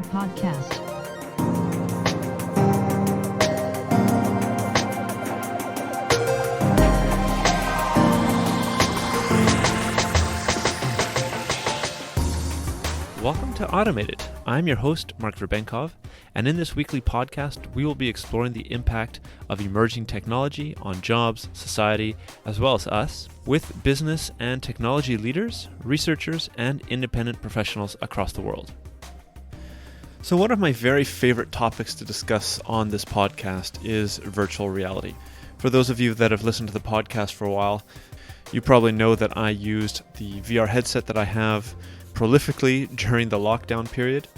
Automated Podcast. Welcome to Automated. I'm your host, Mark Verbenkov, and in this weekly podcast, we will be exploring the impact of emerging technology on jobs, society, as well as us, with business and technology leaders, researchers, and independent professionals across the world. So one of my very favorite topics to discuss on this podcast is virtual reality. For those of you that have listened to the podcast for a while, you probably know that I used the VR headset that I have prolifically during the lockdown period,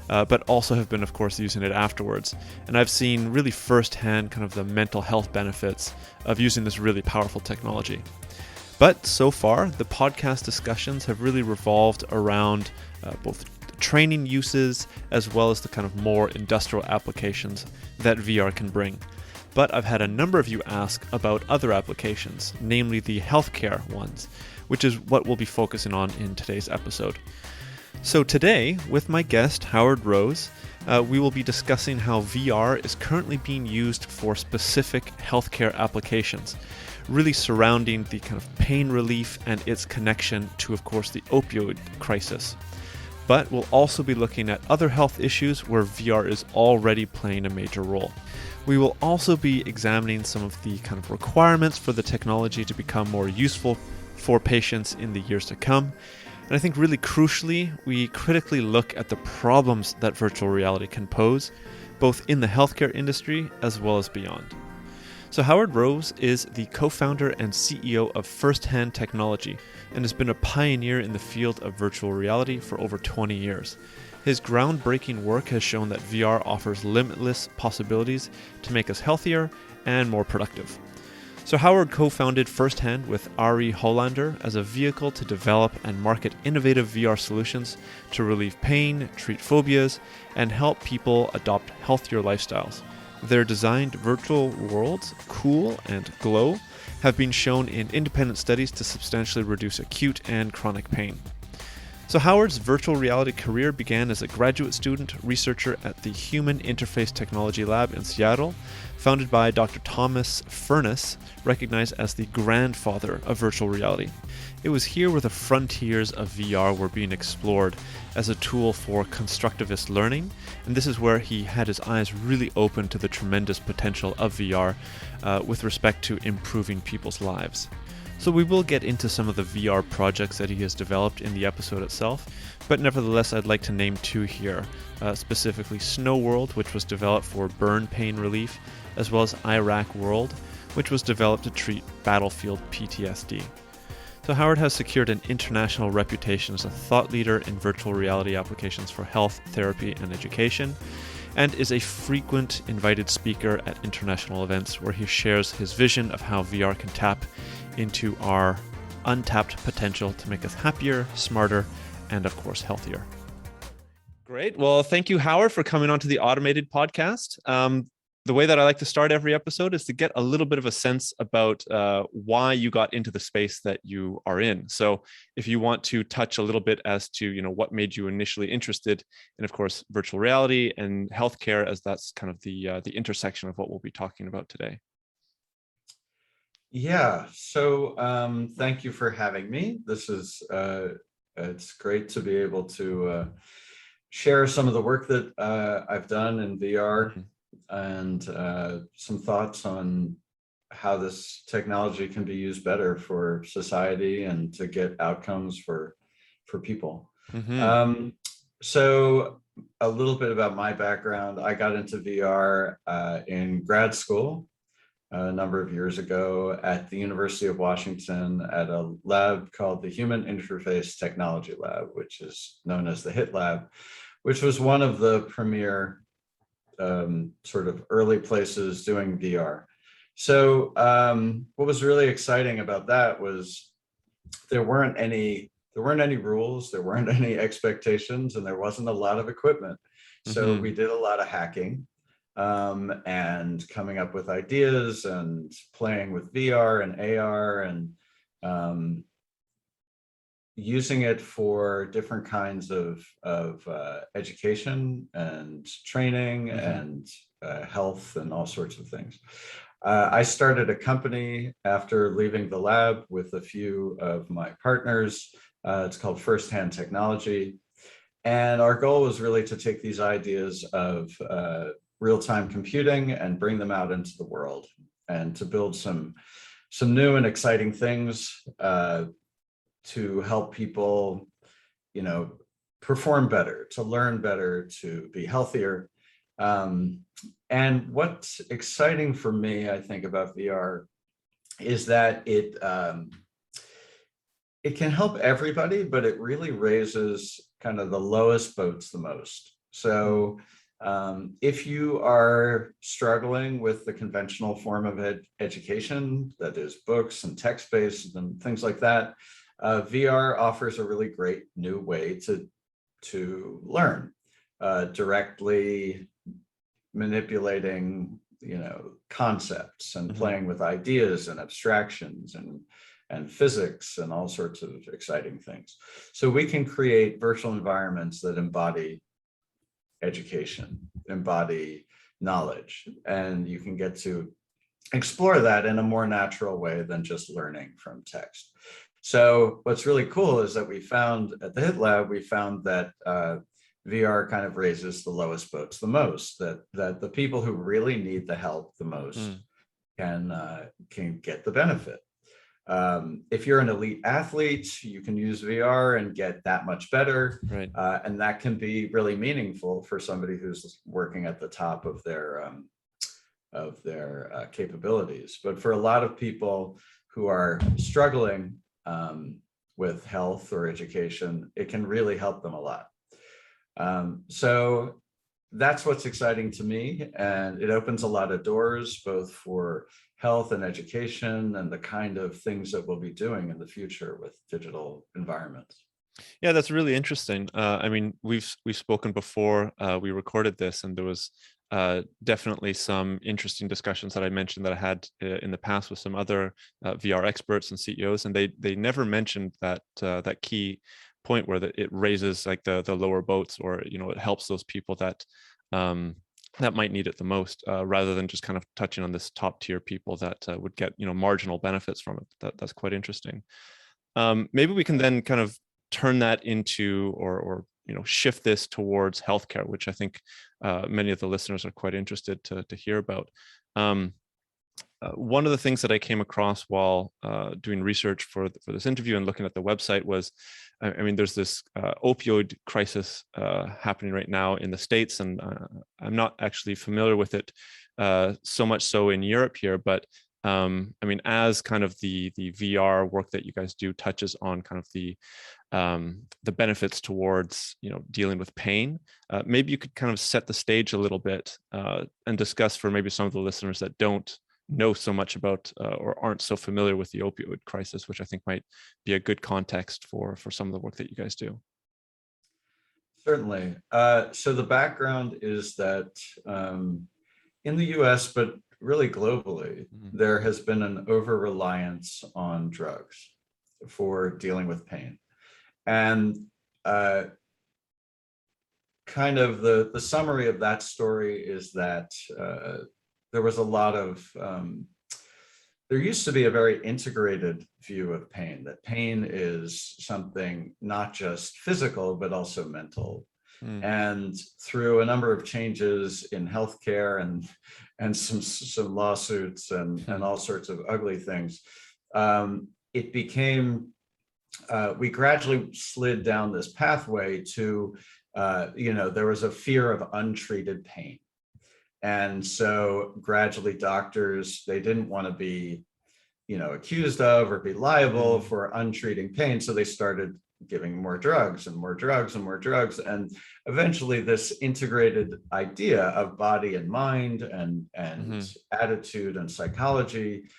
but also have been, of course, using it afterwards. And I've seen really firsthand kind of the mental health benefits of using this really powerful technology. But so far, the podcast discussions have really revolved around both training uses as well as the kind of more industrial applications that VR can bring. But I've had a number of you ask about other applications, namely the healthcare ones, which is what we'll be focusing on in today's episode. So today, with my guest, Howard Rose, we will be discussing how VR is currently being used for specific healthcare applications, really surrounding the kind of pain relief and its connection to, of course, the opioid crisis. But we'll also be looking at other health issues where VR is already playing a major role. We will also be examining some of the kind of requirements for the technology to become more useful for patients in the years to come. And I think really crucially, we critically look at the problems that virtual reality can pose, both in the healthcare industry as well as beyond. So Howard Rose is the co-founder and CEO of Firsthand Technology and has been a pioneer in the field of virtual reality for over 20 years. His groundbreaking work has shown that VR offers limitless possibilities to make us healthier and more productive. So Howard co-founded Firsthand with Ari Hollander as a vehicle to develop and market innovative VR solutions to relieve pain, treat phobias, and help people adopt healthier lifestyles. Their designed virtual worlds, Cool and Glow, have been shown in independent studies to substantially reduce acute and chronic pain. So Howard's virtual reality career began as a graduate student researcher at the Human Interface Technology Lab in Seattle, founded by Dr. Thomas Furness, recognized as the grandfather of virtual reality. It was here where the frontiers of VR were being explored as a tool for constructivist learning, and this is where he had his eyes really open to the tremendous potential of VR with respect to improving people's lives. So we will get into some of the VR projects that he has developed in the episode itself, but nevertheless I'd like to name two here, specifically Snow World, which was developed for burn pain relief, as well as Iraq World, which was developed to treat battlefield PTSD. So Howard has secured an international reputation as a thought leader in virtual reality applications for health, therapy, and education, and is a frequent invited speaker at international events where he shares his vision of how VR can tap into our untapped potential to make us happier, smarter, and of course, healthier. Great. Well, thank you, Howard, for coming on to the Automated Podcast. The way that I like to start every episode is to get a little bit of a sense about why you got into the space that you are in. So if you want to touch a little bit as to, what made you initially interested in, of course, virtual reality and healthcare, as that's kind of the intersection of what we'll be talking about today. Yeah, so thank you for having me. This is, it's great to be able to share some of the work that I've done in VR and some thoughts on how this technology can be used better for society and to get outcomes for people. So a little bit about my background. I got into VR in grad school a number of years ago at the University of Washington at a lab called the Human Interface Technology Lab, which is known as the HIT Lab, which was one of the premier sort of early places doing VR. So what was really exciting about that was there weren't any rules, there weren't any expectations, and there wasn't a lot of equipment. So we did a lot of hacking. And coming up with ideas and playing with VR and AR and using it for different kinds of education and training and health and all sorts of things. I started a company after leaving the lab with a few of my partners. It's called Firsthand Technology. And our goal was really to take these ideas of real-time computing and bring them out into the world and to build some new and exciting things to help people, perform better, to learn better, to be healthier. And what's exciting for me, I think, about VR is that it can help everybody, but it really raises kind of the lowest boats the most. So if you are struggling with the conventional form of education, that is books and text-based and things like that, VR offers a really great new way to learn, directly manipulating, concepts and playing with ideas and abstractions and physics and all sorts of exciting things. So we can create virtual environments that embody education, embody knowledge, and you can get to explore that in a more natural way than just learning from text. So what's really cool is that we found at the HIT Lab, we found that VR kind of raises the lowest boats the most, that the people who really need the help the most can get the benefit. If you're an elite athlete, you can use VR and get that much better. Right. And that can be really meaningful for somebody who's working at the top of their capabilities. But for a lot of people who are struggling with health or education, it can really help them a lot. So that's what's exciting to me. And it opens a lot of doors, both for health and education and the kind of things that we'll be doing in the future with digital environments. Yeah, that's really interesting. I mean, we've spoken before we recorded this, and there was definitely some interesting discussions that I mentioned that I had in the past with some other VR experts and CEOs, and they never mentioned that that key point where it raises like the lower boats, or it helps those people that that might need it the most, rather than just kind of touching on this top tier people that would get marginal benefits from it. That's quite interesting. Maybe we can then kind of turn that into or shift this towards healthcare, which I think many of the listeners are quite interested to hear about. One of the things that I came across while doing research for this interview and looking at the website was, I mean, there's this opioid crisis happening right now in the States, and I'm not actually familiar with it so much so in Europe here, but I mean, as kind of the VR work that you guys do touches on kind of the benefits towards dealing with pain, maybe you could kind of set the stage a little bit and discuss for maybe some of the listeners that don't know so much about or aren't so familiar with the opioid crisis, which I think might be a good context for some of the work that you guys do. Certainly. So the background is that in the US, but really globally, there has been an over-reliance on drugs for dealing with pain. And kind of the summary of that story is that there was a lot of, there used to be a very integrated view of pain, that pain is something not just physical, but also mental. And through a number of changes in healthcare and some lawsuits and all sorts of ugly things, it became, we gradually slid down this pathway to, there was a fear of untreated pain. And so gradually doctors, they didn't want to be, accused of or be liable for untreating pain. So they started giving more drugs and more drugs and more drugs. And eventually this integrated idea of body and mind and attitude and psychology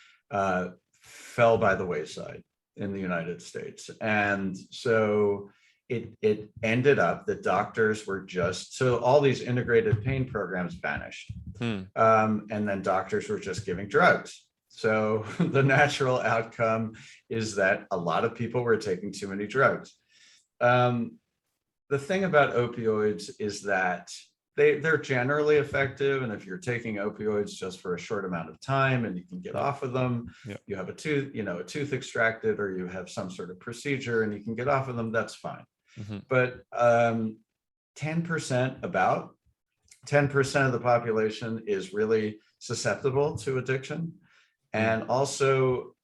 fell by the wayside in the United States. And so it ended up that doctors were so all these integrated pain programs vanished. And then doctors were just giving drugs. So the natural outcome is that a lot of people were taking too many drugs. The thing about opioids is that they're generally effective. And if you're taking opioids just for a short amount of time and you can get off of them, you have a tooth extracted, or you have some sort of procedure and you can get off of them, that's fine. But 10%, about 10% of the population is really susceptible to addiction. And also,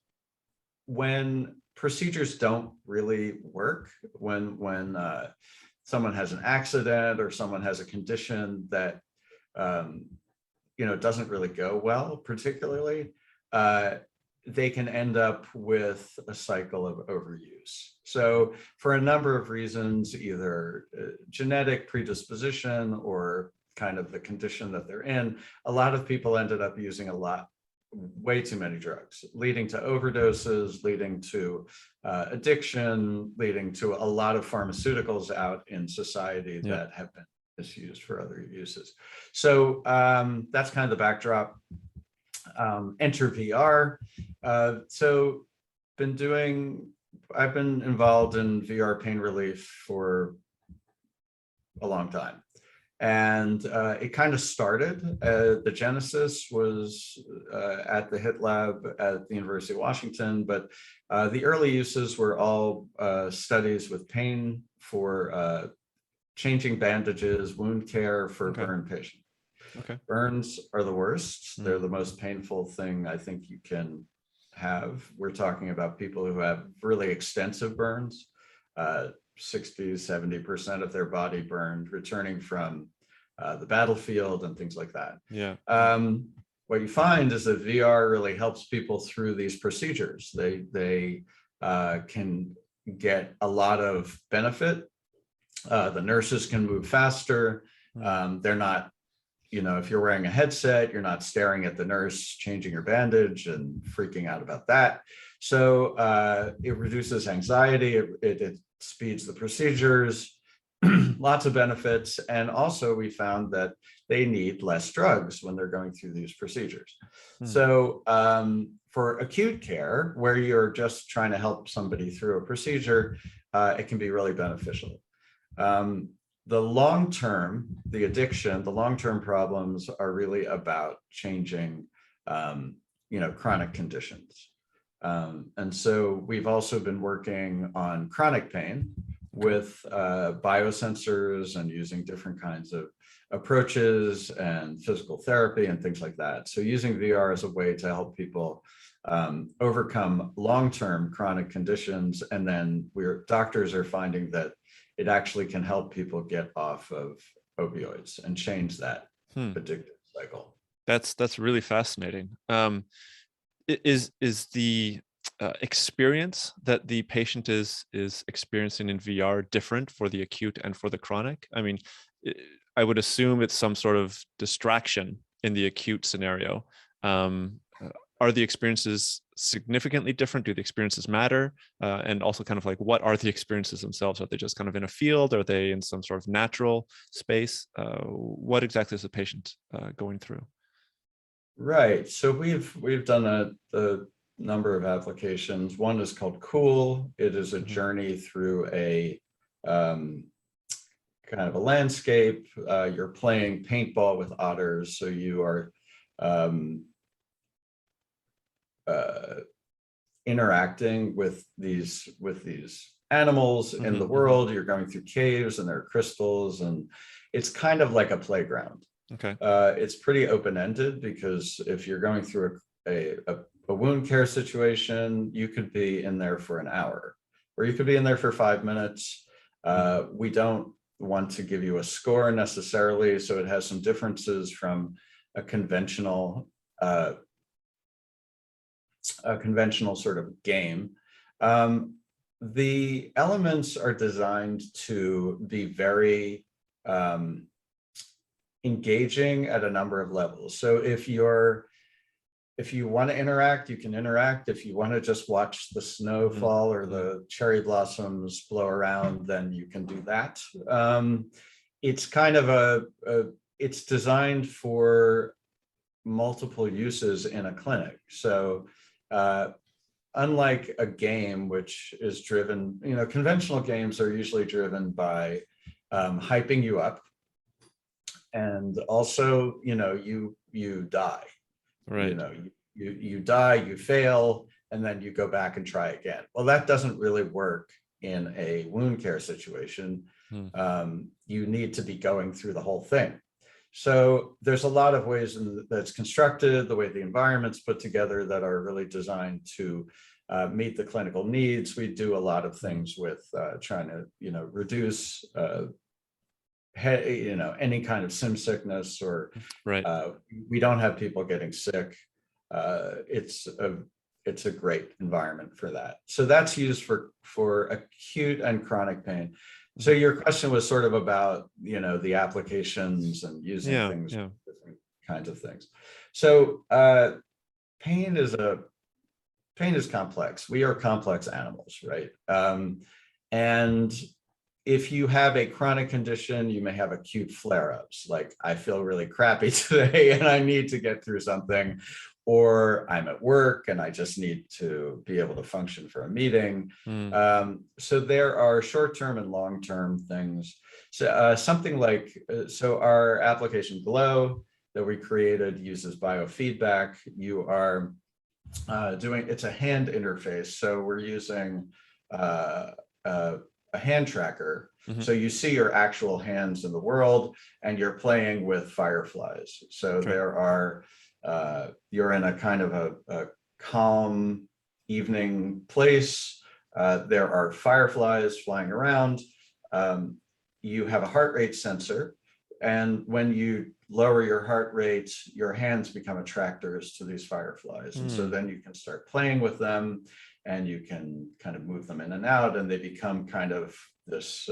when procedures don't really work, when someone has an accident or someone has a condition that doesn't really go well, particularly, they can end up with a cycle of overuse. So for a number of reasons, either genetic predisposition or kind of the condition that they're in, a lot of people ended up using way too many drugs, leading to overdoses, leading to addiction, leading to a lot of pharmaceuticals out in society that have been misused for other uses. So that's kind of the backdrop. Enter VR. So I've been involved in VR pain relief for a long time. And it kind of started, the genesis was at the HIT lab at the University of Washington, but the early uses were all studies with pain for changing bandages, wound care for burn patients. Burns are the worst. They're the most painful thing I think you can have. We're talking about people who have really extensive burns, 60, 70% of their body burned, returning from the battlefield and things like that. What you find is that VR really helps people through these procedures. They can get a lot of benefit. The nurses can move faster. They're not, if you're wearing a headset, you're not staring at the nurse changing your bandage and freaking out about that. So it reduces anxiety. It speeds the procedures, lots of benefits. And also we found that they need less drugs when they're going through these procedures. So for acute care, where you're just trying to help somebody through a procedure, it can be really beneficial. The long-term, the addiction, the long-term problems are really about changing, chronic conditions. And so we've also been working on chronic pain with biosensors and using different kinds of approaches and physical therapy and things like that. So using VR as a way to help people overcome long-term chronic conditions. And then doctors are finding that it actually can help people get off of opioids and change that addictive cycle. That's really fascinating. Is the experience that the patient is experiencing in VR different for the acute and for the chronic? I mean, I would assume it's some sort of distraction in the acute scenario. Are the experiences significantly different? Do the experiences matter? And also kind of like, what are the experiences themselves? Are they just kind of in a field? Are they in some sort of natural space? What exactly is the patient going through? Right. So we've done a number of applications. One is called Cool. It is a journey through a kind of a landscape. You're playing paintball with otters. So you are interacting with these animals in the world. You're going through caves and there are crystals, and it's kind of like a playground. It's pretty open-ended, because if you're going through a wound care situation, you could be in there for an hour, or you could be in there for 5 minutes. We don't want to give you a score necessarily, so it has some differences from a conventional sort of game. The elements are designed to be very engaging at a number of levels. So if you want to interact, you can interact. If you want to just watch the snow fall or the cherry blossoms blow around, then you can do that. It's kind of it's designed for multiple uses in a clinic. So unlike a game, which is driven, conventional games are usually driven by hyping you up, and also, you die. Right. You die, you fail, and then you go back and try again. Well, that doesn't really work in a wound care situation. You need to be going through the whole thing. So there's a lot of ways that's constructed, the way the environment's put together, that are really designed to meet the clinical needs. We do a lot of things with trying to, reduce any kind of sim sickness, or Right. we don't have people getting sick. It's a great environment for that. So that's used for acute and chronic pain. So your question was sort of about, the applications and using things, different kinds of things. So pain is complex. We are complex animals, right? And if you have a chronic condition, you may have acute flare-ups, like I feel really crappy today and I need to get through something, or I'm at work and I just need to be able to function for a meeting. So there are short-term and long-term things. So something like, so our application Glow that we created uses biofeedback. You are it's a hand interface. So we're using a hand tracker. So you see your actual hands in the world, and you're playing with fireflies. So there are, you're in a kind of a calm evening place. There are fireflies flying around. You have a heart rate sensor. And when you lower your heart rate, your hands become attractors to these fireflies. And so then you can start playing with them, and you can kind of move them in and out, and they become kind of this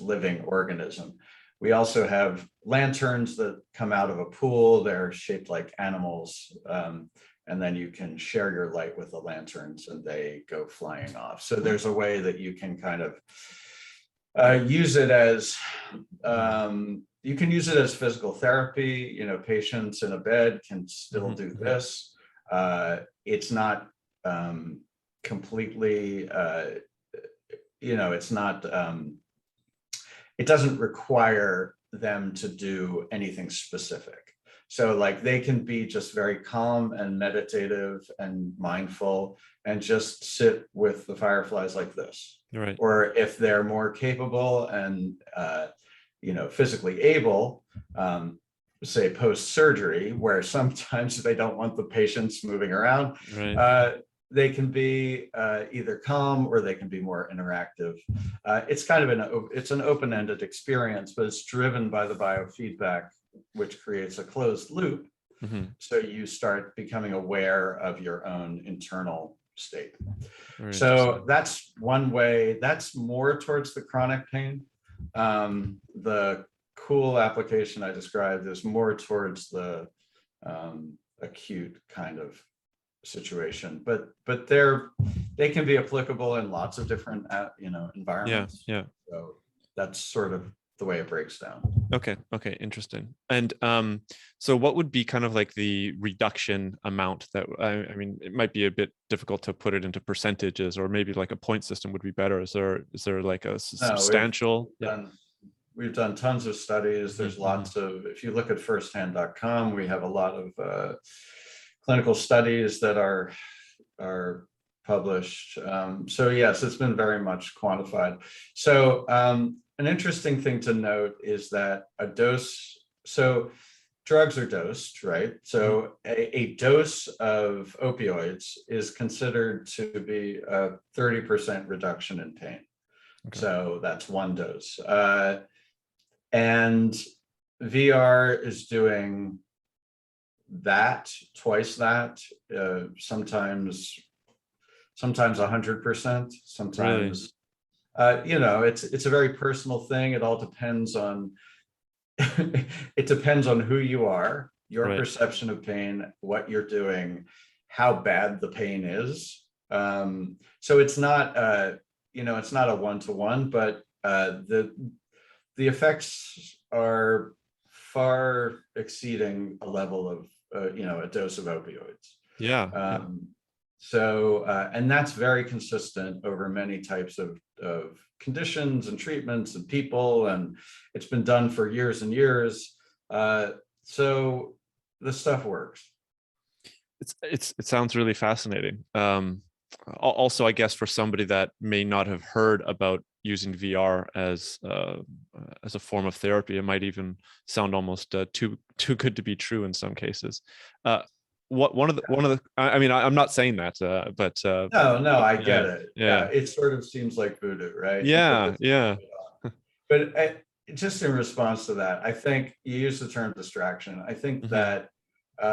living organism. We also have lanterns that come out of a pool. They're shaped like animals. And then you can share your light with the lanterns and they go flying off. So there's a way that you can kind of use it as, you can use it as physical therapy. Patients in a bed can still do this. It's not completely, it's not, it doesn't require them to do anything specific. So like they can be just very calm and meditative and mindful and just sit with the fireflies like this. Right. Or if they're more capable and, physically able, say post-surgery, where sometimes they don't want the patients moving around, they can be either calm or they can be more interactive. It's kind of it's an open-ended experience, but it's driven by the biofeedback, which creates a closed loop. So you start becoming aware of your own internal state. So that's one way. That's more towards the chronic pain. The cool application I described is more towards the acute kind of situation, but they can be applicable in lots of different environments. So that's sort of the way it breaks down. Okay, interesting. And so what would be kind of like the reduction amount that, I mean, it might be a bit difficult to put it into percentages, or maybe like a point system would be better. Is there like a substantial? We've done tons of studies. There's lots of, if you look at firsthand.com, we have a lot of clinical studies that are published. So yes, it's been very much quantified. So an interesting thing to note is that a dose, so drugs are dosed, right? So a dose of opioids is considered to be a 30% reduction in pain. So that's one dose. And VR is doing that, twice that, sometimes 100%, sometimes, it's a very personal thing. It all depends on, it depends on who you are, your perception of pain, what you're doing, how bad the pain is. So it's not, it's not a one-to-one, but the effects are far exceeding a level of a dose of opioids. Yeah. And that's very consistent over many types of conditions and treatments and people, and it's been done for years and years. So the stuff works. It sounds really fascinating. Also, I guess for somebody that may not have heard about using VR as a form of therapy, it might even sound almost too good to be true in some cases. One of the I mean, I'm not saying that, but No, I yeah, get it. yeah, It sort of seems like voodoo, right? You put yeah, this, yeah. but just in response to that, I think you use the term distraction. I think Mm-hmm. that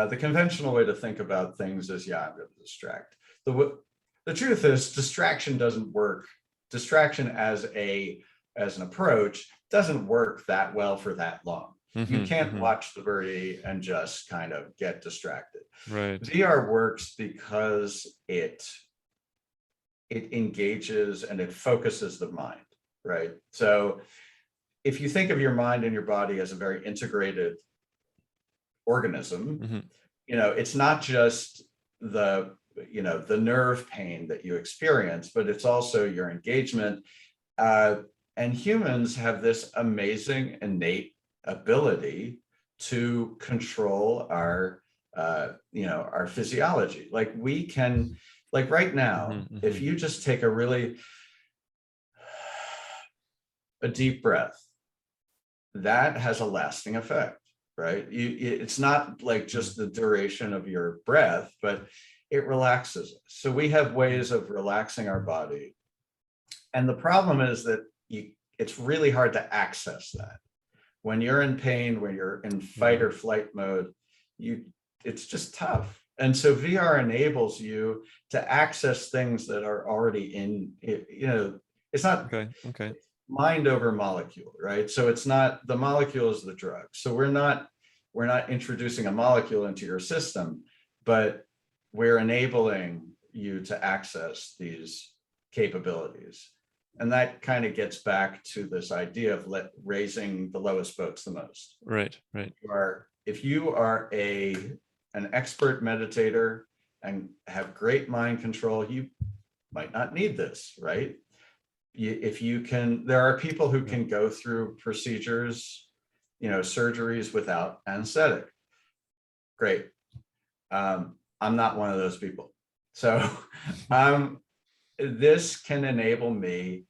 the conventional way to think about things is, I'm going to distract. The truth is, distraction doesn't work. Distraction as an approach doesn't work that well for that long. You Mm-hmm. can't Mm-hmm. watch the birdie and just kind of get distracted. Right. VR works because it engages and it focuses the mind, right? So if you think of your mind and your body as a very integrated organism, Mm-hmm. it's not just the nerve pain that you experience, but it's also your engagement. And humans have this amazing innate ability to control our physiology. Like we can, like right now, Mm-hmm. if you just take a deep breath, that has a lasting effect, right? It's not like just the duration of your breath, but it relaxes. So we have ways of relaxing our body. And the problem is that it's really hard to access that. When you're in pain, when you're in fight or flight mode, it's just tough. And so VR enables you to access things that are already in, it's not Okay. mind over molecule, right? So it's not, the molecule is the drug. So we're not introducing a molecule into your system, but we're enabling you to access these capabilities. And that kind of gets back to this idea of raising the lowest boats the most. Right. If you are an expert meditator and have great mind control, you might not need this, right? If you can, there are people who can go through procedures, surgeries without anesthetic. Great. I'm not one of those people. So this can enable me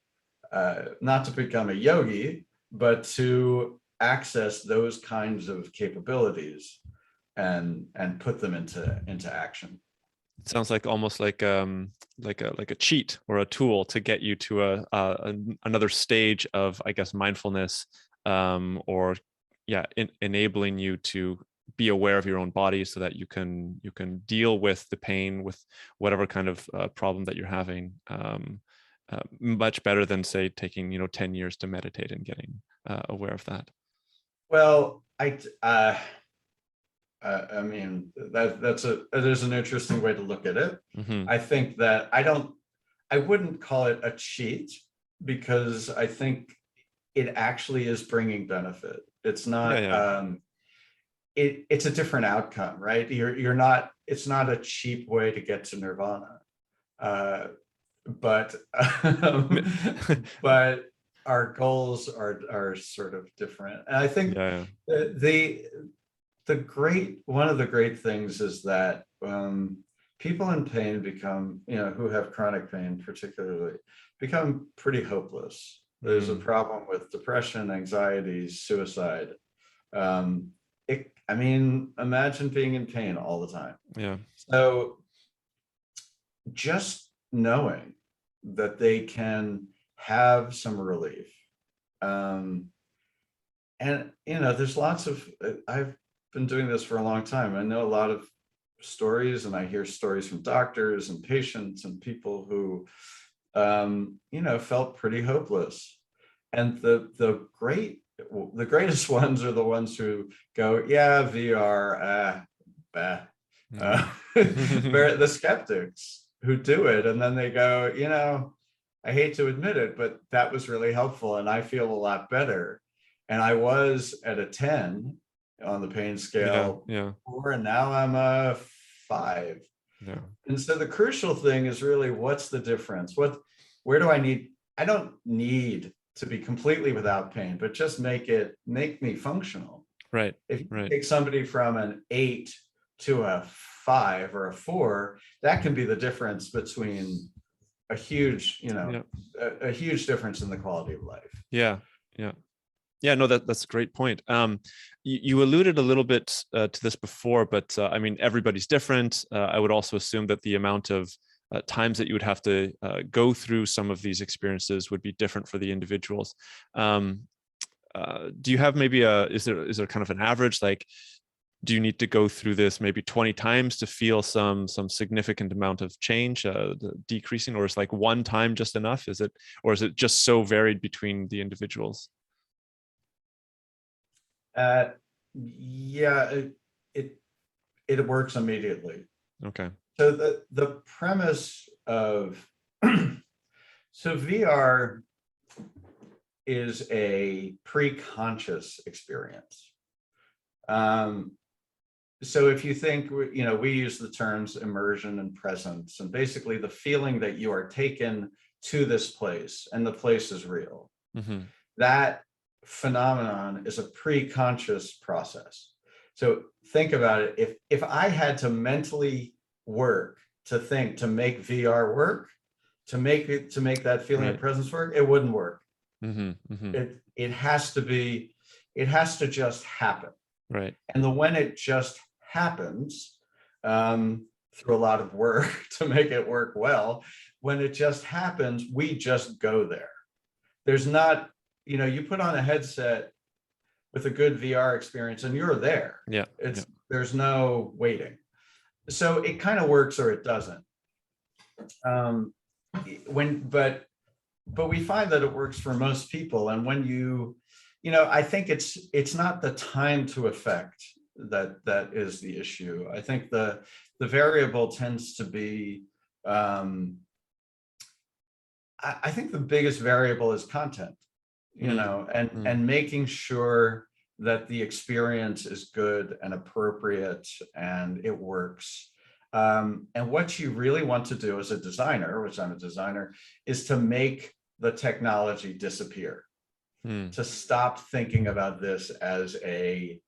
not to become a yogi, but to access those kinds of capabilities and put them into action. It sounds like almost like a cheat or a tool to get you to another stage of, I guess, mindfulness, or enabling you to be aware of your own body so that you can deal with the pain, with whatever kind of problem that you're having, much better than, say, taking 10 years to meditate and getting aware of that. Well, I mean, there's an interesting way to look at it. Mm-hmm. I think that I wouldn't call it a cheat, because I think it actually is bringing benefit. It's not, it's a different outcome, right? It's not a cheap way to get to nirvana. But but our goals are sort of different. And I think one of the great things is that people in pain become, who have chronic pain particularly, become pretty hopeless. There's a problem with depression, anxiety, suicide. Imagine being in pain all the time. Yeah. So just knowing that they can have some relief. And there's lots of, I've been doing this for a long time. I know a lot of stories, and I hear stories from doctors and patients and people who, felt pretty hopeless. And the greatest ones are the ones who go, yeah, VR, bah. The skeptics who do it, and then they go, I hate to admit it, but that was really helpful, and I feel a lot better. And I was at a 10, on the pain Yeah. scale, Yeah. 4, and now I'm a 5. Yeah. And so the crucial thing is really, what's the difference? Where do I need? I don't need to be completely without pain, but just make me functional. Right. If you Right. take somebody from an 8 to a 5 or a 4, that can be the difference between a huge, Yeah. a huge difference in the quality of life. Yeah. Yeah. Yeah, no, that's a great point. You alluded a little bit to this before, but I mean, everybody's different. I would also assume that the amount of times that you would have to go through some of these experiences would be different for the individuals. Do you have maybe is there kind of an average? Like, do you need to go through this maybe 20 times to feel some significant amount of change, decreasing, or is like one time just enough? Or is it just so varied between the individuals? Uh, yeah, it it works immediately. Okay. So the premise of so VR is a pre-conscious experience. Um, so if you think, we use the terms immersion and presence, and basically the feeling that you are taken to this place and the place is real. Mm-hmm. That phenomenon is a pre-conscious process. So think about it. If I had to mentally work to make VR work, to make that feeling of Right. presence work, it wouldn't work. Mm-hmm. Mm-hmm. It has to be, it has to just happen. Right. And when it just happens, through a lot of work to make it work well, when it just happens, we just go there. There's not, you put on a headset with a good VR experience and you're there. Yeah. Yeah. There's no waiting. So it kind of works or it doesn't. Um, but we find that it works for most people. And when I think it's not the time to effect that is the issue. I think the variable tends to be, I think the biggest variable is content, Mm. and making sure that the experience is good and appropriate and it works. And what you really want to do as a designer, which I'm a designer, is to make the technology disappear, Mm. to stop thinking about this as I'm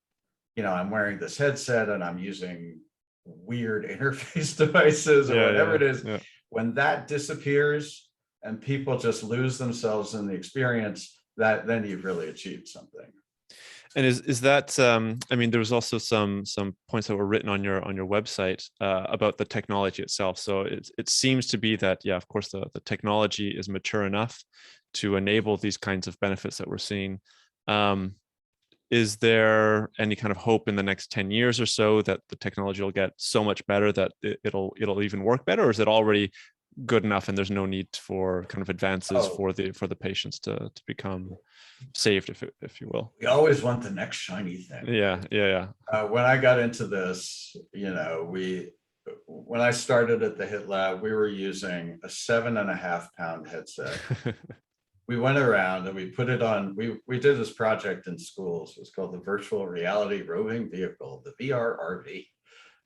wearing this headset and I'm using weird interface devices or Yeah. whatever Yeah. it is. Yeah. When that disappears and people just lose themselves in the experience, then you've really achieved something. And is that I mean, there was also some points that were written on your website about the technology itself. So it seems to be that, yeah, of course, the technology is mature enough to enable these kinds of benefits that we're seeing. Is there any kind of hope in the next 10 years or so that the technology will get so much better that it'll even work better, or is it already good enough and there's no need for kind of advances Oh, for the patients to become saved, if you will? we always want the next shiny thing. Yeah. Yeah. When I got into this, when I started at the Hit Lab, we were using a 7.5-pound headset. Yeah. We went around and we put it on. We did this project in schools. It was called the Virtual Reality Roving Vehicle, the VRRV,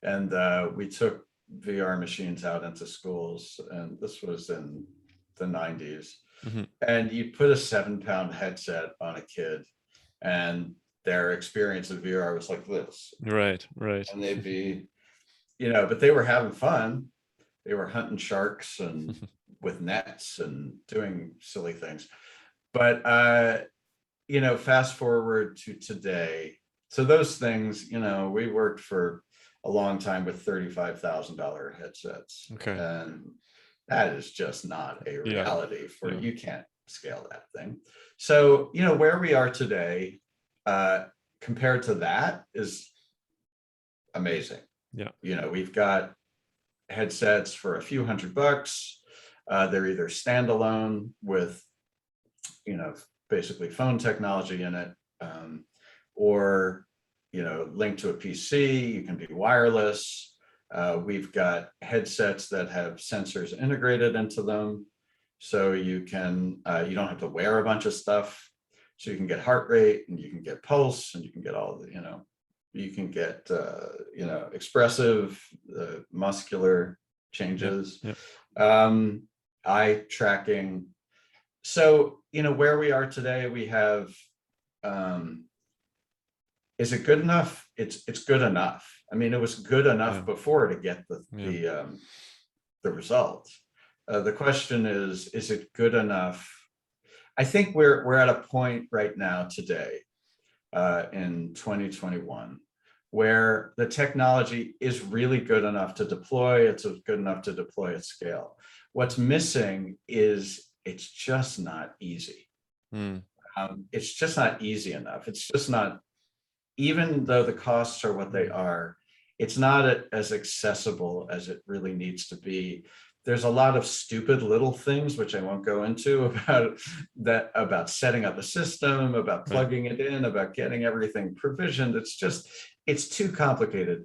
and we took VR machines out into schools. And this was in the 90s. Mm-hmm. And you put a 7-pound headset on a kid, and their experience of VR was like this. Right. Right. And they'd be, but they were having fun. They were hunting sharks and with nets and doing silly things. But fast forward to today. So those things, we worked for a long time with $35,000 headsets. Okay. And that is just not a reality you can't scale that thing. So, where we are today, compared to that is amazing. Yeah. We've got headsets for a few $100. They're either standalone with, basically phone technology in it, or, linked to a PC. You can be wireless. We've got headsets that have sensors integrated into them. So you don't have to wear a bunch of stuff. So you can get heart rate and you can get pulse and you can get all the, You can get, expressive, muscular changes, Yep. eye tracking. So, where we are today, we have, is it good enough? It's good enough. I mean, it was good enough before to get the result. The question is it good enough? I think we're at a point right now today, in 2021, where the technology is really good enough to deploy. It's good enough to deploy at scale. What's missing is it's just not easy. It's just not easy enough. It's just not, even though the costs are what they are, it's not as accessible as it really needs to be. There's a lot of stupid little things, which I won't go into, about setting up a system, about plugging it in, about getting everything provisioned. It's too complicated.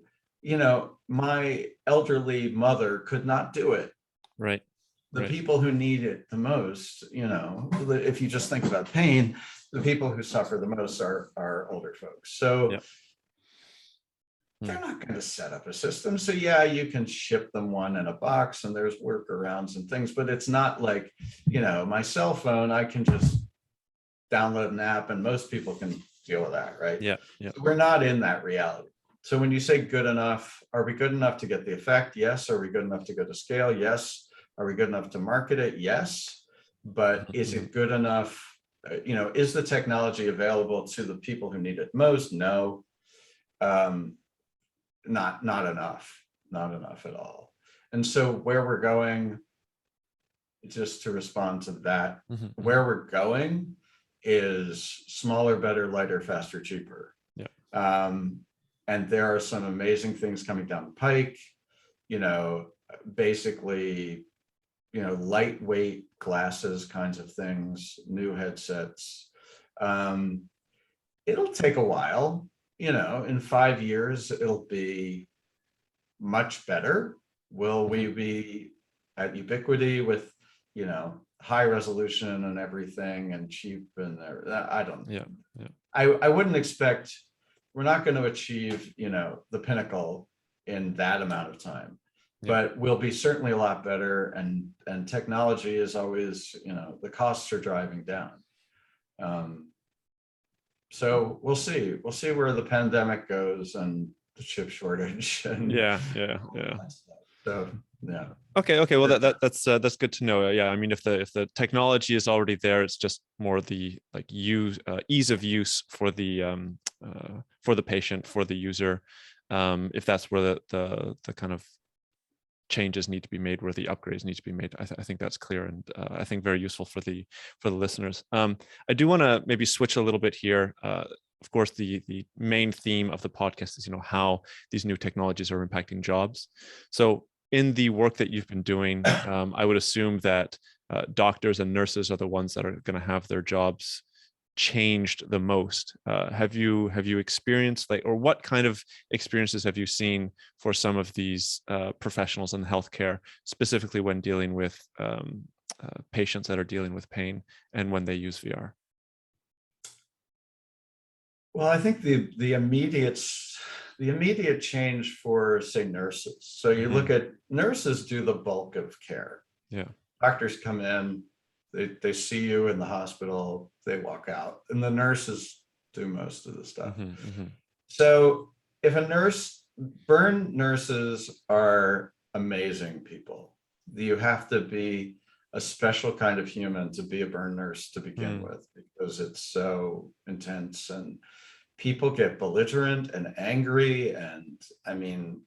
My elderly mother could not do it. Right. The people who need it the most, if you just think about pain, the people who suffer the most are older folks. So they're not going to set up a system. So yeah, you can ship them one in a box and there's workarounds and things, but it's not like, my cell phone, I can just download an app and most people can deal with that, right? Yeah. So we're not in that reality. So when you say good enough, are we good enough to get the effect? Yes. Are we good enough to go to scale? Yes. Are we good enough to market it? Yes. But is it good enough? Is the technology available to the people who need it most? No. Not enough at all. And so where we're going, just to respond to that, where we're going is smaller, better, lighter, faster, cheaper. And there are some amazing things coming down the pike, basically, lightweight glasses kinds of things, new headsets. It'll take a while. In 5 years, it'll be much better. Will we be at ubiquity with, high resolution and everything and cheap and I don't know. I wouldn't expect, we're not going to achieve, the pinnacle in that amount of time, but we'll be certainly a lot better. And technology is always, the costs are driving down. So we'll see where the pandemic goes and the chip shortage. And so Okay. Well, that's good to know. I mean, if the technology is already there, it's just more the ease of use for the patient, for the user. If that's where the kind of changes need to be made, where the upgrades need to be made, I think that's clear, and I think very useful for the listeners. I do want to maybe switch a little bit here. Of course, the main theme of the podcast is how these new technologies are impacting jobs. So in the work that you've been doing, I would assume that doctors and nurses are the ones that are going to have their jobs changed the most. Have you experienced, or what kind of experiences have you seen for some of these professionals in healthcare, specifically when dealing with patients that are dealing with pain and when they use VR? Well, I think the immediate change for, say, nurses. So you look at nurses do the bulk of care. Doctors come in, they see you in the hospital, they walk out, and the nurses do most of the stuff. So if burn nurses are amazing people. You have to be a special kind of human to be a burn nurse to begin with, because it's so intense and people get belligerent and angry. And I mean,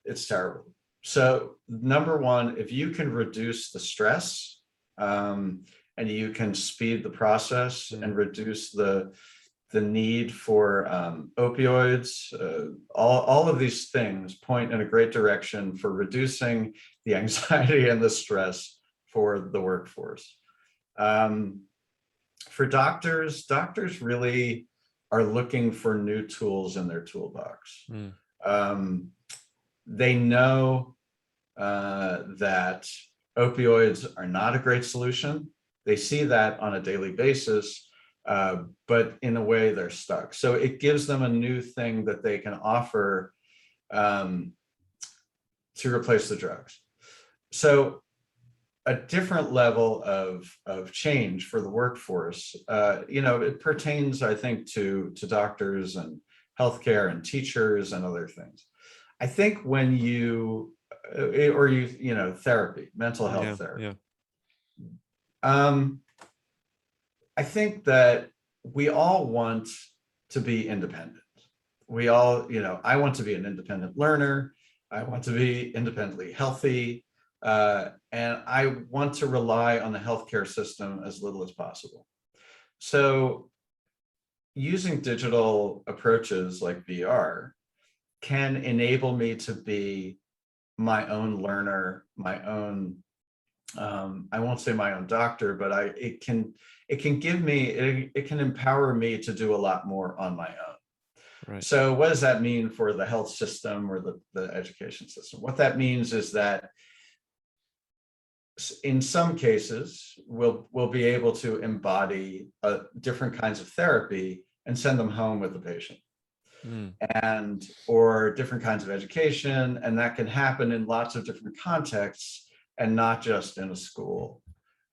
it's terrible. So number one, if you can reduce the stress, and you can speed the process and reduce the need for opioids, all of these things point in a great direction for reducing the anxiety and the stress for the workforce. For doctors really are looking for new tools in their toolbox. They know that opioids are not a great solution. They see that on a daily basis. but in a way they're stuck. So it gives them a new thing that they can offer um, to replace the drugs. So a different level of change for the workforce, it pertains, I think, to doctors and healthcare and teachers and other things. I think when therapy, mental health Yeah. therapy. Yeah. I think that we all want to be independent. We all, I want to be an independent learner. I want to be independently healthy. And I want to rely on the healthcare system as little as possible. So using digital approaches like VR can enable me to be my own learner, my own, I won't say my own doctor, but it can give me, it can empower me to do a lot more on my own. Right. So what does that mean for the health system or the education system? What that means is that in some cases, we'll be able to embody different kinds of therapy and send them home with the patient. And or different kinds of education, and that can happen in lots of different contexts and not just in a school.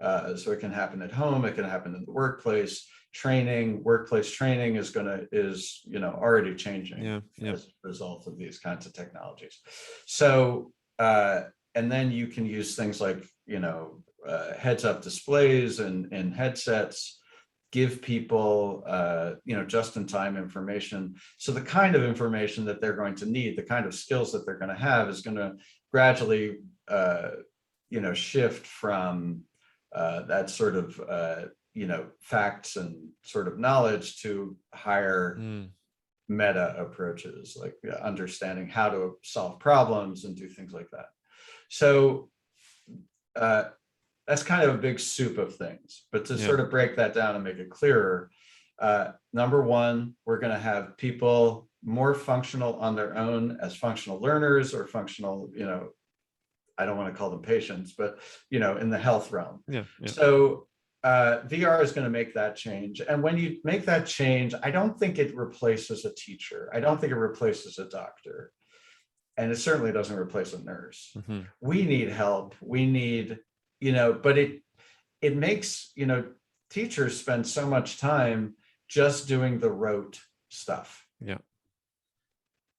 So it can happen at home, it can happen in the workplace. Workplace training is already changing as a result of these kinds of technologies. So and then you can use things like heads-up displays and headsets, give people just-in-time information. So the kind of information that they're going to need, the kind of skills that they're going to have, is going to gradually shift from that sort of facts and sort of knowledge to higher meta approaches, like understanding how to solve problems and do things like that. So that's kind of a big soup of things, but to sort of break that down and make it clearer, number one, we're going to have people more functional on their own as functional learners or functional, I don't want to call them patients, but, in the health realm. So VR is going to make that change. And when you make that change, I don't think it replaces a teacher. I don't think it replaces a doctor. And it certainly doesn't replace a nurse. We need help. We need, but it makes, teachers spend so much time just doing the rote stuff.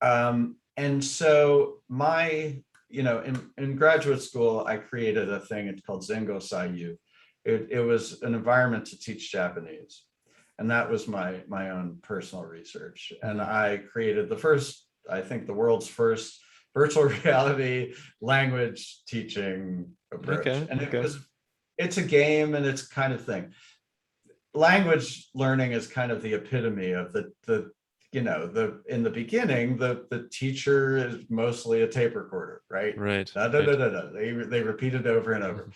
And so in graduate school, I created a thing, it's called Zengo Saiyu. It was an environment to teach Japanese. And that was my own personal research. And I created the world's first virtual reality language teaching approach. It's a game and it's kind of thing. Language learning is kind of the epitome of in the beginning, the teacher is mostly a tape recorder, right? They repeat it over and over.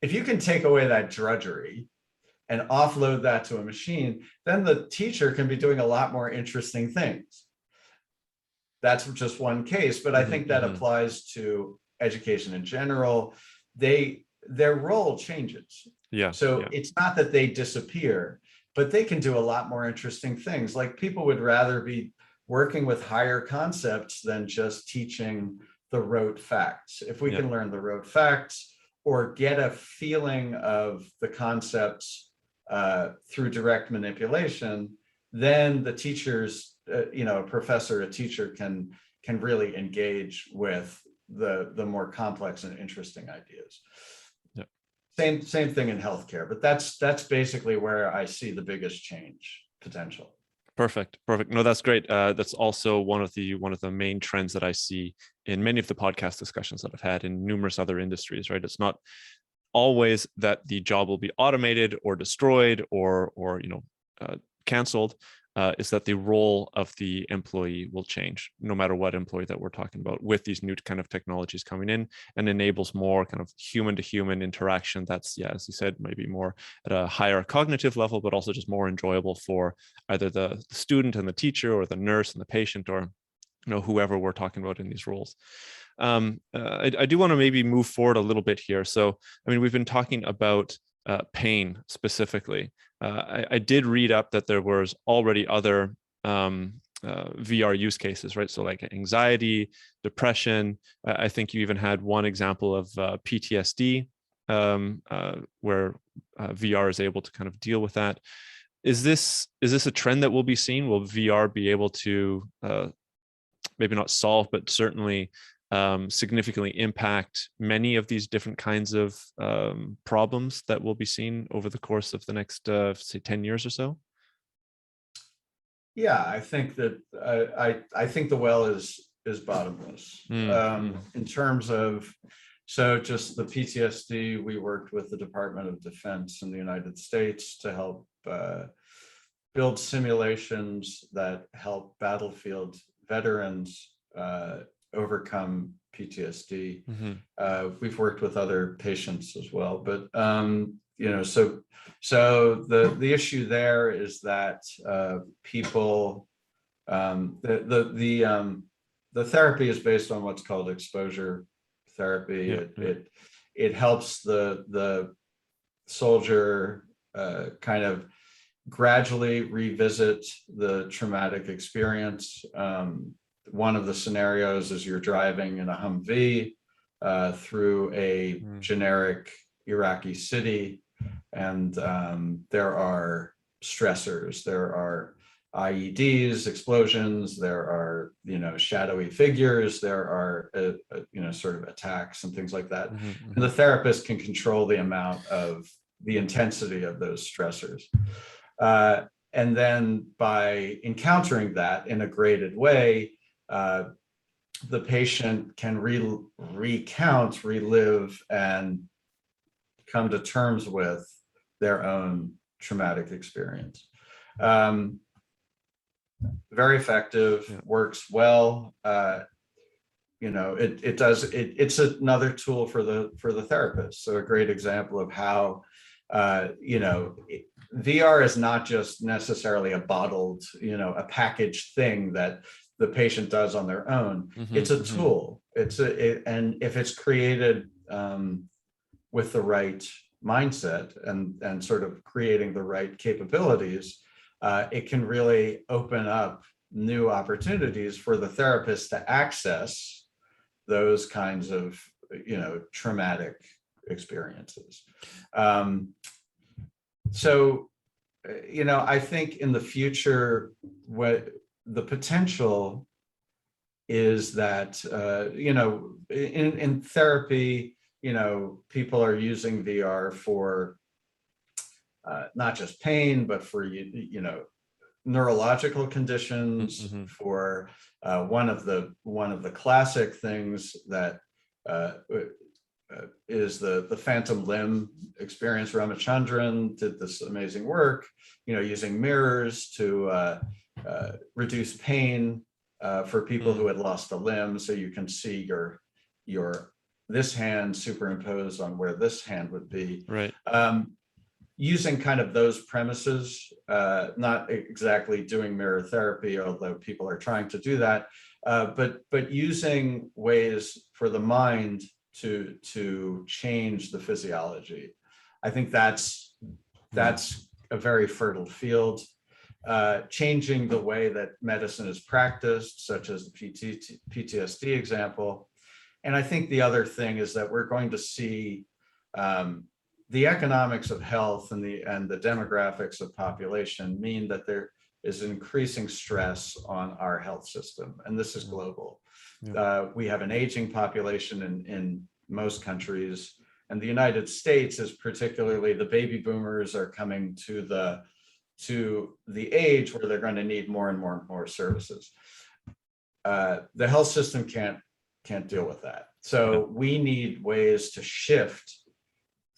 If you can take away that drudgery and offload that to a machine, then the teacher can be doing a lot more interesting things. That's just one case, but I think that applies to education in general. Their role changes. It's not that they disappear, but they can do a lot more interesting things. Like, people would rather be working with higher concepts than just teaching the rote facts. If we can learn the rote facts or get a feeling of the concepts through direct manipulation, then the teachers, a professor, a teacher can really engage with the more complex and interesting ideas. Same thing in healthcare, but that's basically where I see the biggest change potential. Perfect. No, that's great. That's also one of the main trends that I see in many of the podcast discussions that I've had in numerous other industries, right? It's not always that the job will be automated or destroyed or canceled. Is that the role of the employee will change, no matter what employee that we're talking about, with these new kind of technologies coming in, and enables more kind of human-to-human interaction that's, as you said, maybe more at a higher cognitive level, but also just more enjoyable for either the student and the teacher, or the nurse and the patient, or whoever we're talking about in these roles. I do want to maybe move forward a little bit here. So, I mean, we've been talking about pain specifically. I did read up that there was already other VR use cases, right? So like anxiety, depression. I think you even had one example of PTSD, where VR is able to kind of deal with that. Is this a trend that will be seen? Will VR be able to maybe not solve, but certainly significantly impact many of these different kinds of problems that will be seen over the course of the next, say, 10 years or so? Yeah, I think that I think the well is bottomless. In terms of, so just the PTSD, we worked with the Department of Defense in the United States to help build simulations that help battlefield veterans overcome PTSD. We've worked with other patients as well, but so the issue there is that people, the therapy is based on what's called exposure therapy. It helps the soldier kind of gradually revisit the traumatic experience. One of the scenarios is you're driving in a Humvee through a generic Iraqi city, and there are stressors. There are IEDs, explosions. There are, shadowy figures. There are, sort of attacks and things like that. And the therapist can control the amount of the intensity of those stressors. And then by encountering that in a graded way, the patient can recount, relive, and come to terms with their own traumatic experience. Very effective, works well. It's another tool for the therapist. So a great example of how, VR is not just necessarily a bottled, a packaged thing that the patient does on their own. It's a tool. And if it's created with the right mindset and sort of creating the right capabilities, it can really open up new opportunities for the therapist to access those kinds of, traumatic experiences. So, I think in the future, what the potential is that, in therapy, people are using VR for not just pain, but for, neurological conditions, for one of the classic things that is the phantom limb experience. Ramachandran did this amazing work, using mirrors to reduce pain for people who had lost a limb. So you can see your this hand superimposed on where this hand would be. Right. Using kind of those premises, not exactly doing mirror therapy, although people are trying to do that, but using ways for the mind to change the physiology. I think that's a very fertile field. Changing the way that medicine is practiced, such as the PTSD example. And I think the other thing is that we're going to see the economics of health and the demographics of population mean that there is increasing stress on our health system, and this is global. We have an aging population in most countries, and the United States is particularly, the baby boomers are coming to the age where they're going to need more and more and more services. The health system can't deal with that. So we need ways to shift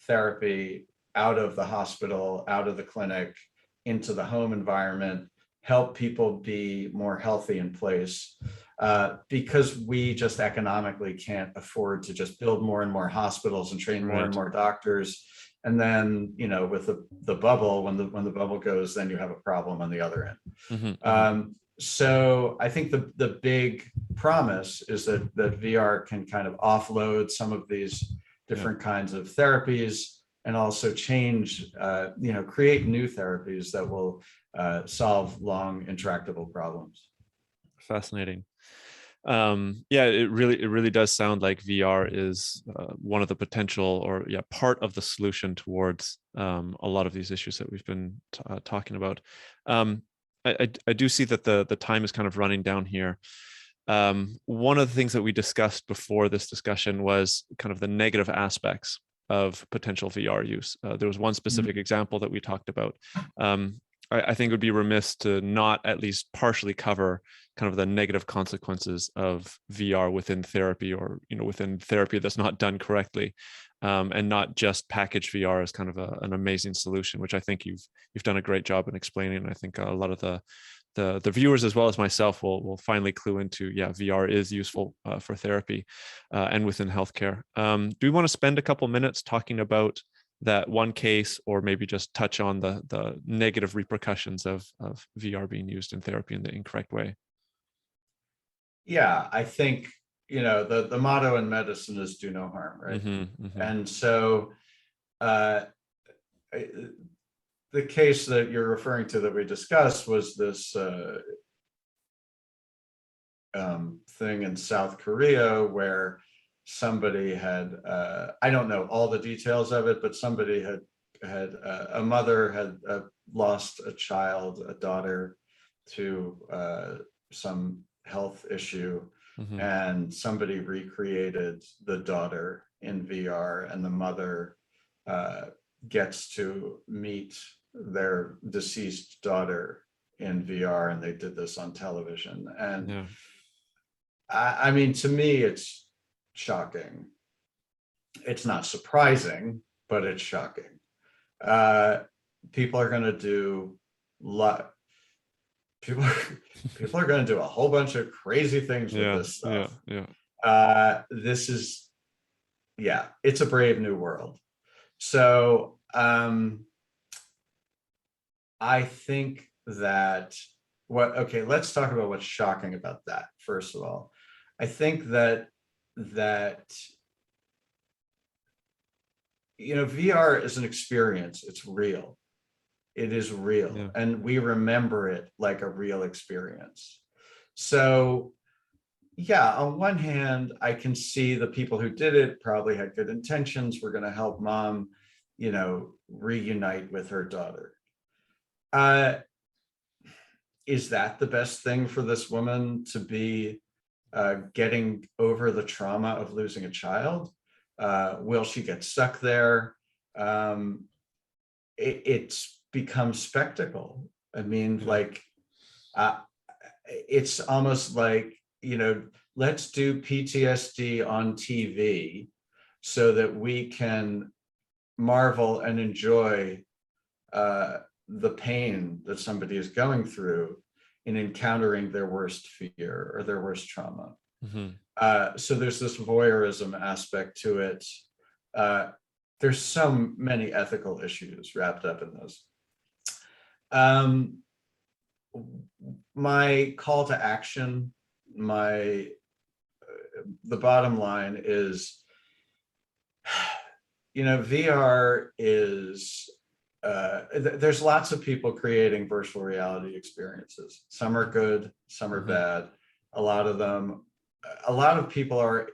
therapy out of the hospital, out of the clinic, into the home environment, help people be more healthy in place, because we just economically can't afford to just build more and more hospitals and train more and more doctors. And then, with the bubble, when the bubble goes, then you have a problem on the other end. So I think the big promise is that VR can kind of offload some of these different kinds of therapies and also change, create new therapies that will solve long intractable problems. Fascinating. Yeah, it really does sound like VR is one of the potential, or part of the solution towards a lot of these issues that we've been talking about. I do see that the time is kind of running down here. One of the things that we discussed before this discussion was kind of the negative aspects of potential VR use. There was one specific example that we talked about. I think it would be remiss to not at least partially cover kind of the negative consequences of VR within therapy, or within therapy that's not done correctly, and not just package VR as kind of an amazing solution, which I think you've done a great job in explaining. And I think a lot of the viewers, as well as myself, will finally clue into, VR is useful for therapy and within healthcare. Do we want to spend a couple minutes talking about that one case, or maybe just touch on the negative repercussions of VR being used in therapy in the incorrect way? Yeah, I think, the motto in medicine is do no harm, right? And so the case that you're referring to that we discussed was this thing in South Korea where somebody had, I don't know all the details of it, but somebody had a mother had lost a child, a daughter, to some health issue, and somebody recreated the daughter in VR, and the mother gets to meet their deceased daughter in VR, and they did this on television. And I mean, to me, it's shocking. It's not surprising, but it's shocking. People are going to do people are going to do a whole bunch of crazy things with this stuff. This is, it's a brave new world. So I think that let's talk about what's shocking about that. First of all, I think that VR is an experience. It's real. It is real, and we remember it like a real experience. So on one hand, I can see the people who did it probably had good intentions. We're going to help mom, reunite with her daughter. Is that the best thing for this woman to be getting over the trauma of losing a child? Will she get stuck there? It's become spectacle. I mean, it's almost like, let's do PTSD on TV so that we can marvel and enjoy the pain that somebody is going through in encountering their worst fear or their worst trauma. So there's this voyeurism aspect to it. There's so many ethical issues wrapped up in this. My call to action, the bottom line is, VR is, there's lots of people creating virtual reality experiences. Some are good, some are bad. A lot of people are,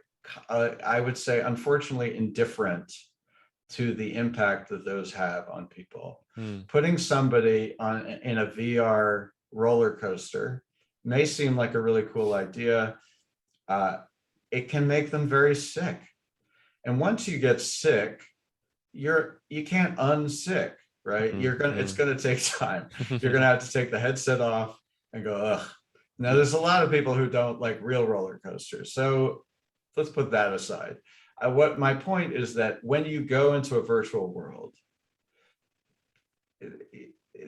I would say, unfortunately, indifferent to the impact that those have on people. Putting somebody in a VR roller coaster may seem like a really cool idea. It can make them very sick. And once you get sick, you can't unsick, right? It's gonna take time. You're gonna have to take the headset off and go, ugh. Now, there's a lot of people who don't like real roller coasters, so let's put that aside. What my point is that when you go into a virtual world,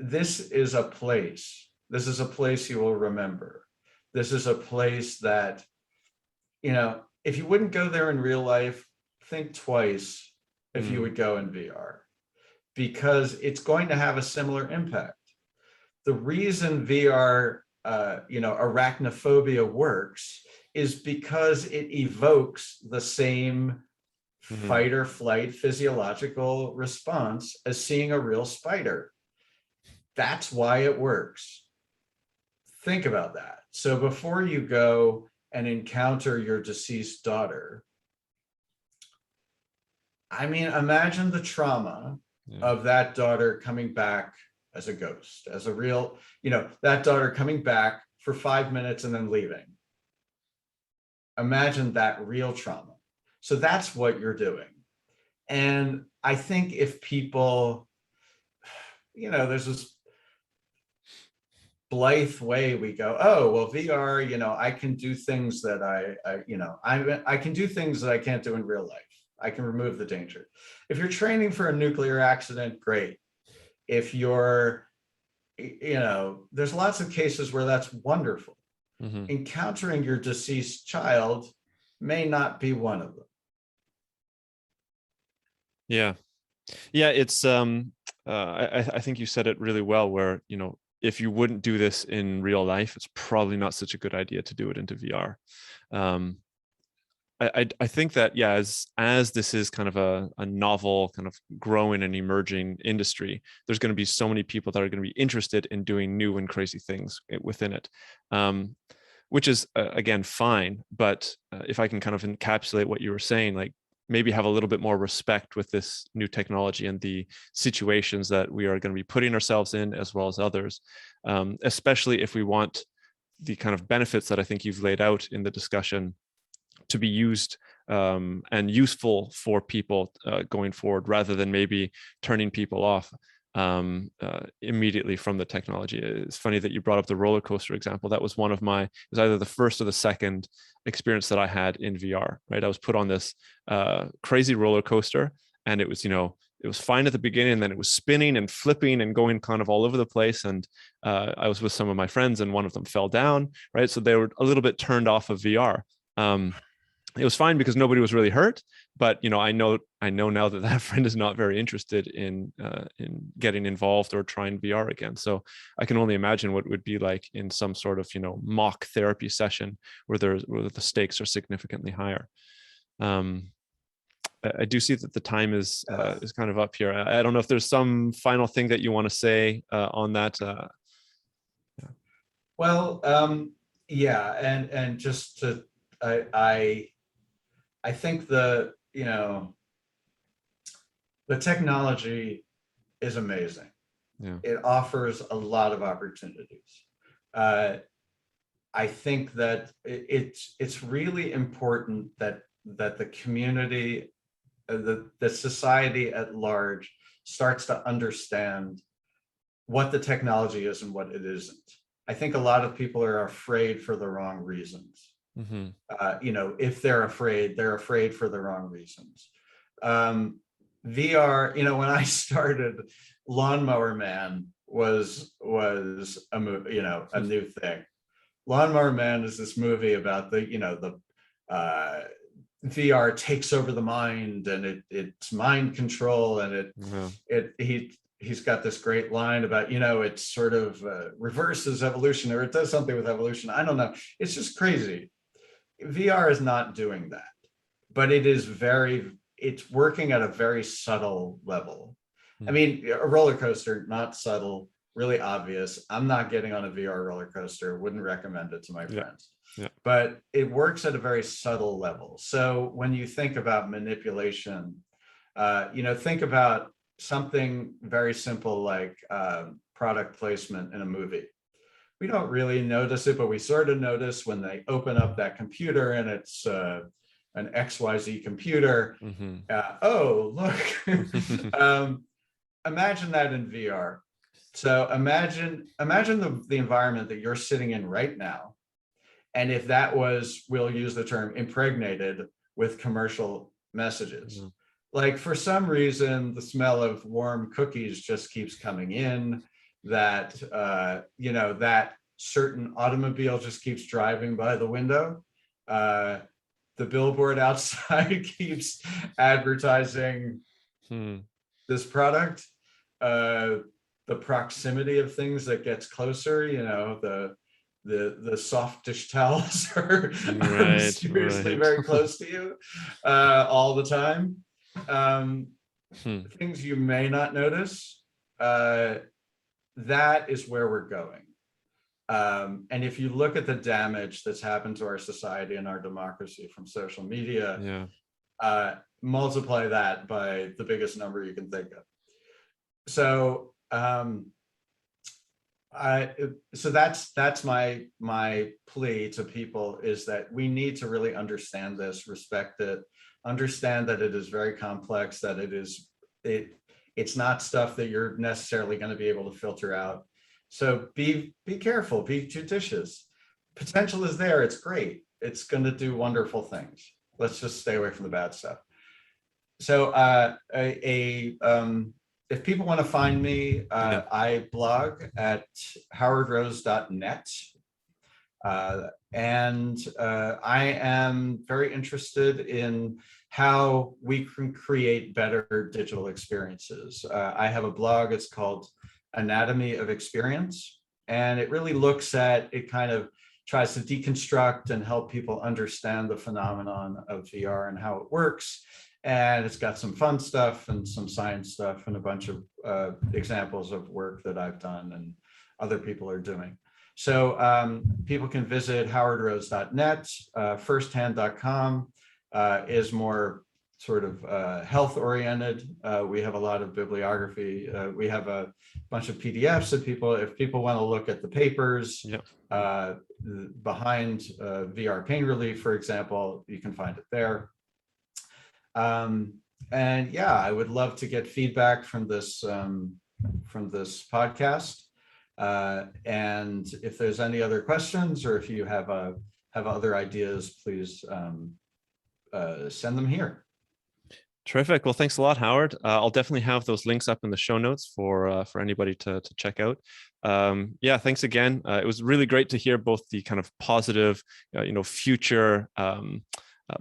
this is a place you will remember. This is a place that, if you wouldn't go there in real life, think twice if you would go in VR, because it's going to have a similar impact. The reason VR, arachnophobia works is because it evokes the same Mhm. fight or flight physiological response as seeing a real spider. That's why it works. Think about that. So before you go and encounter your deceased daughter, I mean, imagine the trauma Yeah. of that daughter coming back as a ghost, as a real, that daughter coming back for 5 minutes and then leaving. Imagine that real trauma. So that's what you're doing. And I think if people, there's this blithe way we go, oh, well, VR, I can do things that I can do things that I can't do in real life. I can remove the danger. If you're training for a nuclear accident, great. If you're, there's lots of cases where that's wonderful. Mhm. Encountering your deceased child may not be one of them. Yeah. Yeah, it's I think you said it really well where, if you wouldn't do this in real life, it's probably not such a good idea to do it into VR. Um, I think that, yeah, as this is kind of a novel, kind of growing and emerging industry, there's going to be so many people that are going to be interested in doing new and crazy things within it. Which is again fine, but if I can kind of encapsulate what you were saying, like maybe have a little bit more respect with this new technology and the situations that we are going to be putting ourselves in as well as others, especially if we want the kind of benefits that I think you've laid out in the discussion to be used and useful for people going forward, rather than maybe turning people off immediately from the technology. It's funny that you brought up the roller coaster example. That was one of it was either the first or the second experience that I had in VR, right? I was put on this crazy roller coaster, and it was, it was fine at the beginning, and then it was spinning and flipping and going kind of all over the place. And I was with some of my friends, and one of them fell down, right? So they were a little bit turned off of VR. It was fine because nobody was really hurt, but I know now that friend is not very interested in getting involved or trying VR again. So I can only imagine what it would be like in some sort of mock therapy session where the stakes are significantly higher. I do see that the time is kind of up here. I don't know if there's some final thing that you want to say on that. Yeah. Well, yeah, and just to I think the technology is amazing. Yeah. It offers a lot of opportunities. I think that it's really important that the community, the society at large, starts to understand what the technology is and what it isn't. I think a lot of people are afraid for the wrong reasons. Mm-hmm. If they're afraid for the wrong reasons. VR, when I started, Lawnmower Man was a new thing. Lawnmower Man is this movie about the VR takes over the mind, and it's mind control, and he's got this great line about it sort of reverses evolution, or it does something with evolution. I don't know. It's just crazy. VR is not doing that, but it's working at a very subtle level. I mean, a roller coaster, not subtle, really obvious. I'm not getting on a VR roller coaster, wouldn't recommend it to my friends. Yeah. But it works at a very subtle level. So when you think about manipulation, think about something very simple like product placement in a movie. We don't really notice it, but we sort of notice when they open up that computer and it's an XYZ computer. Mm-hmm. Oh, look. Imagine that in VR. So imagine the environment that you're sitting in right now. And if that was, we'll use the term, impregnated with commercial messages. Mm-hmm. Like, for some reason, the smell of warm cookies just keeps coming in, that, that certain automobile just keeps driving by the window. The billboard outside keeps advertising this product. The proximity of things that gets closer, the soft dish towels are Right, seriously right. very close to you all the time. Things you may not notice, that is where we're going. And if you look at the damage that's happened to our society and our democracy from social media, multiply that by the biggest number you can think of. So so that's my plea to people, is that we need to really understand this, respect it, understand that it is very complex, that it's not stuff that you're necessarily going to be able to filter out. So be careful, be judicious. Potential is there, it's great, it's going to do wonderful things. Let's just stay away from the bad stuff. So if people want to find me, I blog at howardrose.net. And I am very interested in how we can create better digital experiences. I have a blog, it's called Anatomy of Experience, and it really looks at, it kind of tries to deconstruct and help people understand the phenomenon of VR and how it works. And it's got some fun stuff and some science stuff and a bunch of examples of work that I've done and other people are doing. So people can visit howardrose.net. Firsthand.com is more sort of health oriented. We have a lot of bibliography. We have a bunch of PDFs that if people want to look at the papers behind VR pain relief, for example, you can find it there. And yeah, I would love to get feedback from this podcast. And if there's any other questions, or if you have other ideas, please send them here. Terrific. Well, thanks a lot, Howard. I'll definitely have those links up in the show notes for anybody to check out. Yeah, thanks again. It was really great to hear both the kind of positive, future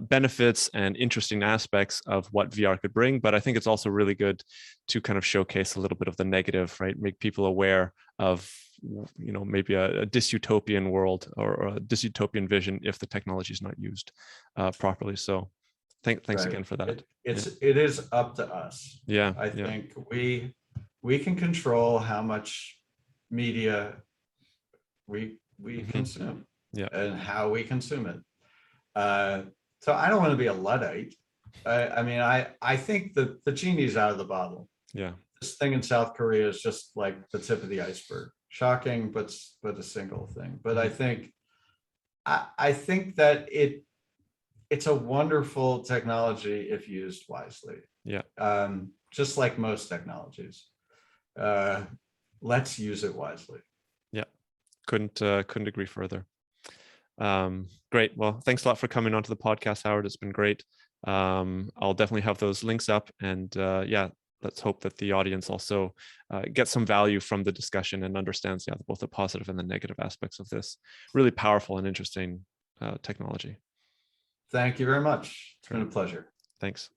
benefits and interesting aspects of what VR could bring. But I think it's also really good to kind of showcase a little bit of the negative, right? Make people aware of, maybe a dystopian world or a dystopian vision if the technology is not used properly. So thanks again for that. It is up to us. Yeah. I think we can control how much media we consume and how we consume it. So I don't want to be a Luddite. I think that the genie's out of the bottle. Yeah. This thing in South Korea is just like the tip of the iceberg. Shocking, but a single thing. But I think that it's a wonderful technology if used wisely. Yeah. Just like most technologies. Let's use it wisely. Yeah. Couldn't agree further. Great. Well, thanks a lot for coming onto the podcast, Howard. It's been great. I'll definitely have those links up, and let's hope that the audience also gets some value from the discussion and understands both the positive and the negative aspects of this really powerful and interesting technology. Thank you very much. It's been a pleasure. Thanks.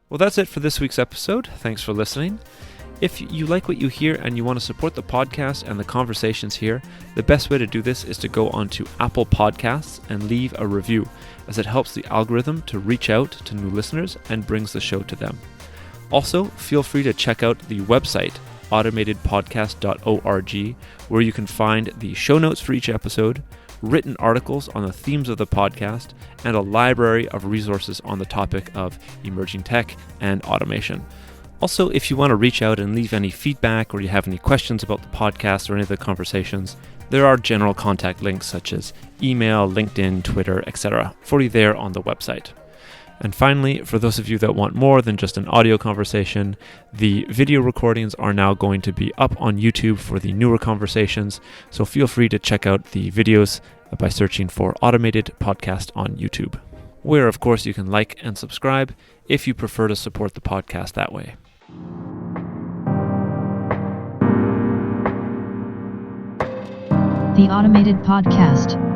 Well, that's it for this week's episode. Thanks for listening. If you like what you hear and you want to support the podcast and the conversations here, the best way to do this is to go onto Apple Podcasts and leave a review, as it helps the algorithm to reach out to new listeners and brings the show to them. Also, feel free to check out the website, automatedpodcast.org, where you can find the show notes for each episode, written articles on the themes of the podcast, and a library of resources on the topic of emerging tech and automation. Also, if you want to reach out and leave any feedback, or you have any questions about the podcast or any of the conversations, there are general contact links such as email, LinkedIn, Twitter, etc. for you there on the website. And finally, for those of you that want more than just an audio conversation, the video recordings are now going to be up on YouTube for the newer conversations, so feel free to check out the videos by searching for Automated Podcast on YouTube, where of course you can like and subscribe if you prefer to support the podcast that way. The Automated Podcast.